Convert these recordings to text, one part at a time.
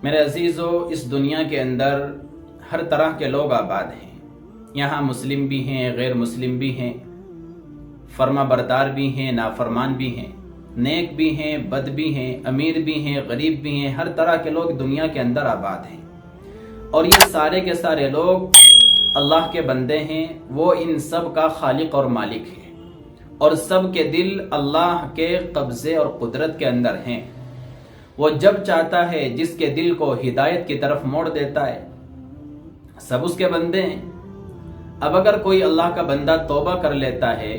میرے عزیزو، اس دنیا کے اندر ہر طرح کے لوگ آباد ہیں۔ یہاں مسلم بھی ہیں، غیر مسلم بھی ہیں، فرما بردار بھی ہیں، نافرمان بھی ہیں، نیک بھی ہیں، بد بھی ہیں، امیر بھی ہیں، غریب بھی ہیں، ہر طرح کے لوگ دنیا کے اندر آباد ہیں۔ اور یہ سارے کے سارے لوگ اللہ کے بندے ہیں، وہ ان سب کا خالق اور مالک ہے، اور سب کے دل اللہ کے قبضے اور قدرت کے اندر ہیں۔ وہ جب چاہتا ہے جس کے دل کو ہدایت کی طرف موڑ دیتا ہے۔ سب اس کے بندے ہیں۔ اب اگر کوئی اللہ کا بندہ توبہ کر لیتا ہے،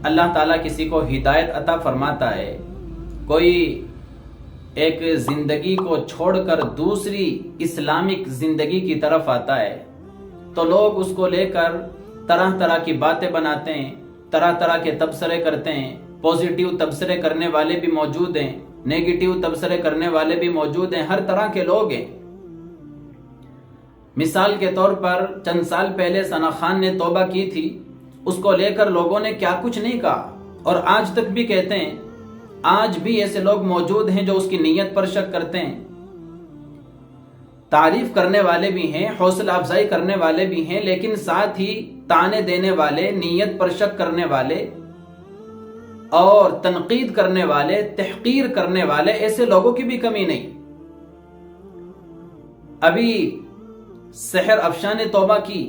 اللہ تعالیٰ کسی کو ہدایت عطا فرماتا ہے، کوئی ایک زندگی کو چھوڑ کر دوسری اسلامک زندگی کی طرف آتا ہے، تو لوگ اس کو لے کر طرح طرح کی باتیں بناتے ہیں، طرح طرح کے تبصرے کرتے ہیں۔ پوزیٹیو تبصرے کرنے والے بھی موجود ہیں، نیگیٹیو تبصرے کرنے والے بھی موجود ہیں، ہر طرح کے لوگ ہیں۔ مثال کے طور پر چند سال پہلے ثنا خان نے توبہ کی تھی، اس کو لے کر لوگوں نے کیا کچھ نہیں کہا، اور آج تک بھی کہتے ہیں۔ آج بھی ایسے لوگ موجود ہیں جو اس کی نیت پر شک کرتے ہیں۔ تعریف کرنے والے بھی ہیں، حوصلہ افزائی کرنے والے بھی ہیں، لیکن ساتھ ہی تانے دینے والے، نیت پر شک کرنے والے اور تنقید کرنے والے، تحقیر کرنے والے، ایسے لوگوں کی بھی کمی نہیں۔ ابھی سحر افشاں نے توبہ کی،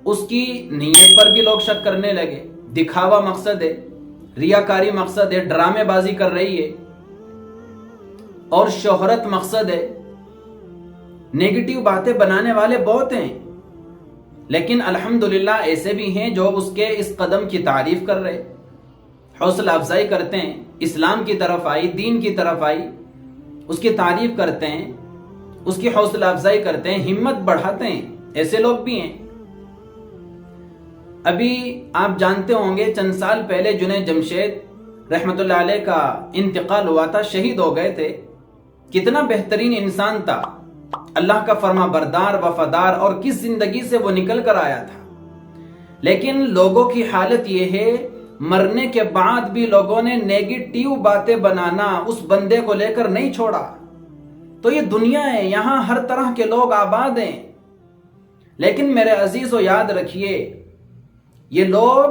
اس کی نیت پر بھی لوگ شک کرنے لگے۔ دکھاوا مقصد ہے، ریاکاری مقصد ہے، ڈرامے بازی کر رہی ہے، اور شہرت مقصد ہے۔ نیگیٹیو باتیں بنانے والے بہت ہیں، لیکن الحمدللہ ایسے بھی ہیں جو اس کے اس قدم کی تعریف کر رہے، حوصلہ افزائی کرتے ہیں، اسلام کی طرف آئی، دین کی طرف آئی، اس کی تعریف کرتے ہیں، اس کی حوصلہ افزائی کرتے ہیں، ہمت بڑھاتے ہیں، ایسے لوگ بھی ہیں۔ ابھی آپ جانتے ہوں گے چند سال پہلے جنید جمشید رحمت اللہ علیہ کا انتقال ہوا تھا، شہید ہو گئے تھے۔ کتنا بہترین انسان تھا، اللہ کا فرما بردار، وفادار، اور کس زندگی سے وہ نکل کر آیا تھا۔ لیکن لوگوں کی حالت یہ ہے، مرنے کے بعد بھی لوگوں نے نیگیٹیو باتیں بنانا اس بندے کو لے کر نہیں چھوڑا۔ تو یہ دنیا ہے، یہاں ہر طرح کے لوگ آباد ہیں۔ لیکن میرے عزیزو یاد رکھیے، یہ لوگ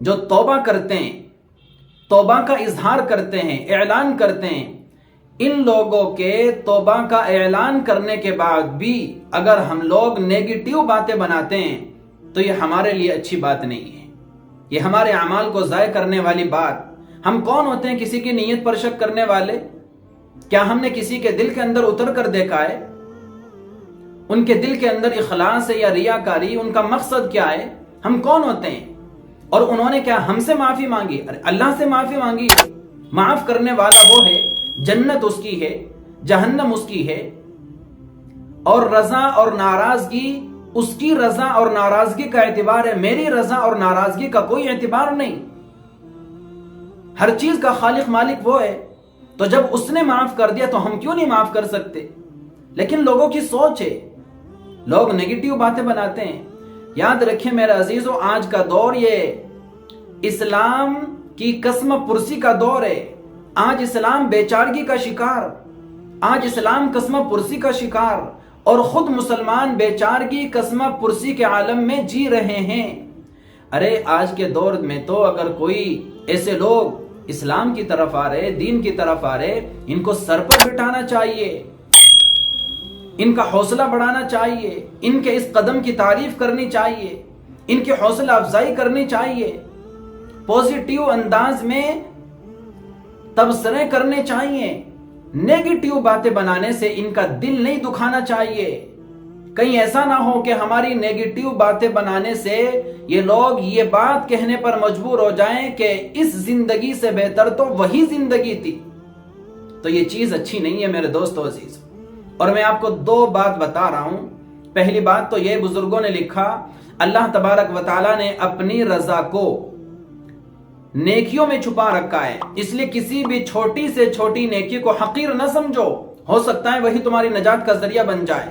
جو توبہ کرتے ہیں، توبہ کا اظہار کرتے ہیں، اعلان کرتے ہیں، ان لوگوں کے توبہ کا اعلان کرنے کے بعد بھی اگر ہم لوگ نیگیٹیو باتیں بناتے ہیں تو یہ ہمارے لیے اچھی بات نہیں ہے، یہ ہمارے اعمال کو ضائع کرنے والی بات۔ ہم کون ہوتے ہیں کسی کی نیت پر شک کرنے والے؟ کیا ہم نے کسی کے دل کے اندر اتر کر دیکھا ہے؟ ان کے دل کے اندر اخلاص ہے یا ریاکاری؟ ان کا مقصد کیا ہے؟ ہم کون ہوتے ہیں؟ اور انہوں نے کیا ہم سے معافی مانگی؟ اللہ سے معافی مانگی۔ معاف کرنے والا وہ ہے، جنت اس کی ہے، جہنم اس کی ہے، اور رضا اور ناراضگی اس کی رضا اور ناراضگی کا اعتبار ہے، میری رضا اور ناراضگی کا کوئی اعتبار نہیں۔ ہر چیز کا خالق مالک وہ ہے، تو جب اس نے معاف کر دیا تو ہم کیوں نہیں معاف کر سکتے؟ لیکن لوگوں کی سوچ ہے، لوگ نیگیٹیو باتیں بناتے ہیں۔ یاد رکھیں میرے عزیزو، آج کا دور یہ اسلام کی قسم پرسی کا دور ہے۔ آج اسلام بیچارگی کا شکار، آج اسلام قسم پرسی کا شکار، اور خود مسلمان بیچارگی قسم پرسی کے عالم میں جی رہے ہیں۔ ارے آج کے دور میں تو اگر کوئی ایسے لوگ اسلام کی طرف آ رہے، دین کی طرف آ رہے، ان کو سر پر بٹھانا چاہیے، ان کا حوصلہ بڑھانا چاہیے، ان کے اس قدم کی تعریف کرنی چاہیے، ان کی حوصلہ افزائی کرنی چاہیے، پوزیٹیو انداز میں تبصرے کرنے چاہیے۔ نیگیٹیو باتیں بنانے سے ان کا دل نہیں دکھانا چاہیے۔ کہیں ایسا نہ ہو کہ ہماری نیگیٹیو باتیں بنانے سے یہ لوگ یہ بات کہنے پر مجبور ہو جائیں کہ اس زندگی سے بہتر تو وہی زندگی تھی۔ تو یہ چیز اچھی نہیں ہے میرے دوستو عزیز۔ اور میں آپ کو دو بات بتا رہا ہوں۔ پہلی بات تو یہ، بزرگوں نے لکھا، اللہ تبارک و تعالیٰ نے اپنی رضا کو نیکیوں میں چھپا رکھا ہے، اس لیے کسی بھی چھوٹی سے چھوٹی نیکی کو حقیر نہ سمجھو، ہو سکتا ہے وہی تمہاری نجات کا ذریعہ بن جائے۔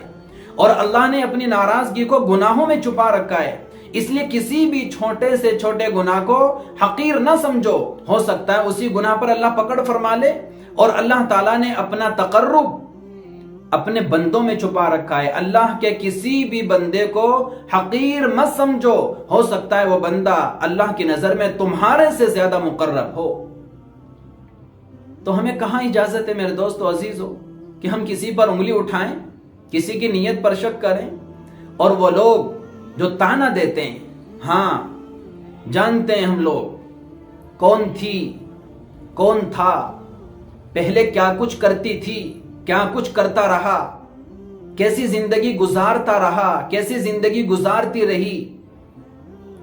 اور اللہ نے اپنی ناراضگی کو گناہوں میں چھپا رکھا ہے، اس لیے کسی بھی چھوٹے سے چھوٹے گناہ کو حقیر نہ سمجھو، ہو سکتا ہے اسی گناہ پر اللہ پکڑ فرما لے، اور اللہ تعالیٰ نے اپنا تقرب اپنے بندوں میں چھپا رکھا ہے۔ اللہ کے کسی بھی بندے کو حقیر مت سمجھو، ہو سکتا ہے وہ بندہ اللہ کی نظر میں تمہارے سے زیادہ مقرب ہو۔ تو ہمیں کہاں اجازت ہے میرے دوستو عزیزو کہ ہم کسی پر انگلی اٹھائیں، کسی کی نیت پر شک کریں؟ اور وہ لوگ جو تانا دیتے ہیں، ہاں جانتے ہیں ہم لوگ کون تھی، کون تھا، پہلے کیا کچھ کرتی تھی، کیا کچھ کرتا رہا، کیسی زندگی گزارتا رہا، کیسی زندگی گزارتی رہی،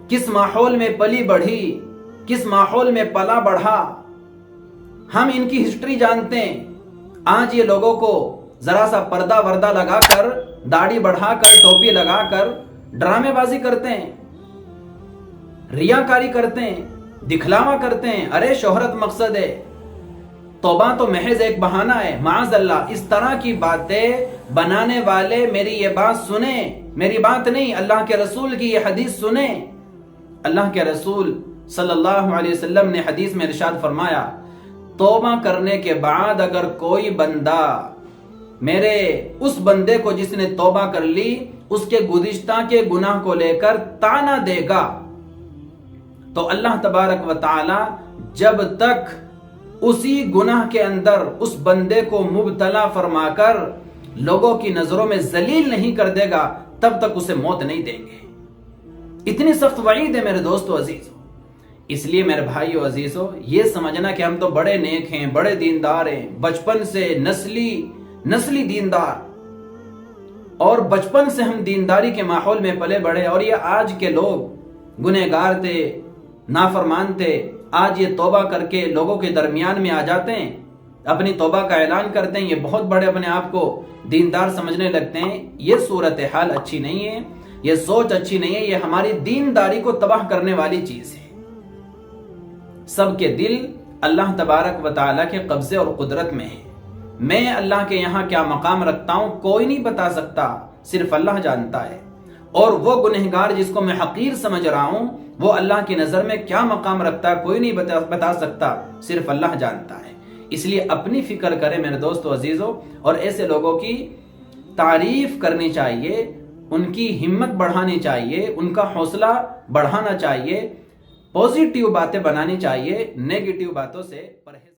کس ماحول میں پلی بڑھی، کس ماحول میں پلا بڑھا، ہم ان کی ہسٹری جانتے ہیں۔ آج یہ لوگوں کو ذرا سا پردہ وردہ لگا کر، داڑھی بڑھا کر، ٹوپی لگا کر ڈرامے بازی کرتے ہیں، ریاکاری کرتے ہیں، دکھلاوا کرتے ہیں، ارے شہرت مقصد ہے، توبہ تو محض ایک بہانہ ہے، معاذ اللہ۔ اس طرح کی باتیں بنانے والے میری یہ بات سنیں، میری بات نہیں، اللہ کے رسول کی یہ حدیث سنیں۔ اللہ کے رسول صلی اللہ علیہ وسلم نے حدیث میں ارشاد فرمایا، توبہ کرنے کے بعد اگر کوئی بندہ میرے اس بندے کو جس نے توبہ کر لی اس کے گزشتہ کے گناہ کو لے کر تانا دے گا، تو اللہ تبارک و تعالی جب تک اسی گناہ کے اندر اس بندے کو مبتلا فرما کر لوگوں کی نظروں میں ذلیل نہیں کر دے گا، تب تک اسے موت نہیں دیں گے۔ اتنی سخت وعید ہے میرے دوستو عزیزو۔ اس لیے میرے بھائیو عزیزو، یہ سمجھنا کہ ہم تو بڑے نیک ہیں، بڑے دیندار ہیں، بچپن سے نسلی دیندار، اور بچپن سے ہم دینداری کے ماحول میں پلے بڑھے، اور یہ آج کے لوگ گنہگار تھے، نافرمان تھے، آج یہ توبہ کر کے لوگوں کے درمیان میں آ جاتے ہیں، اپنی توبہ کا اعلان کرتے ہیں، یہ بہت بڑے اپنے آپ کو دیندار سمجھنے لگتے ہیں۔ یہ صورتحال اچھی نہیں ہے، یہ سوچ اچھی نہیں ہے، یہ ہماری دینداری کو تباہ کرنے والی چیز ہے۔ سب کے دل اللہ تبارک و تعالیٰ کے قبضے اور قدرت میں ہے۔ میں اللہ کے یہاں کیا مقام رکھتا ہوں کوئی نہیں بتا سکتا، صرف اللہ جانتا ہے، اور وہ گنہگار جس کو میں حقیر سمجھ رہا ہوں وہ اللہ کی نظر میں کیا مقام رکھتا ہے کوئی نہیں بتا سکتا، صرف اللہ جانتا ہے۔ اس لیے اپنی فکر کریں میرے دوستو عزیزو، اور ایسے لوگوں کی تعریف کرنی چاہیے، ان کی ہمت بڑھانی چاہیے، ان کا حوصلہ بڑھانا چاہیے، پوزیٹیو باتیں بنانی چاہیے، نیگیٹیو باتوں سے پرہیز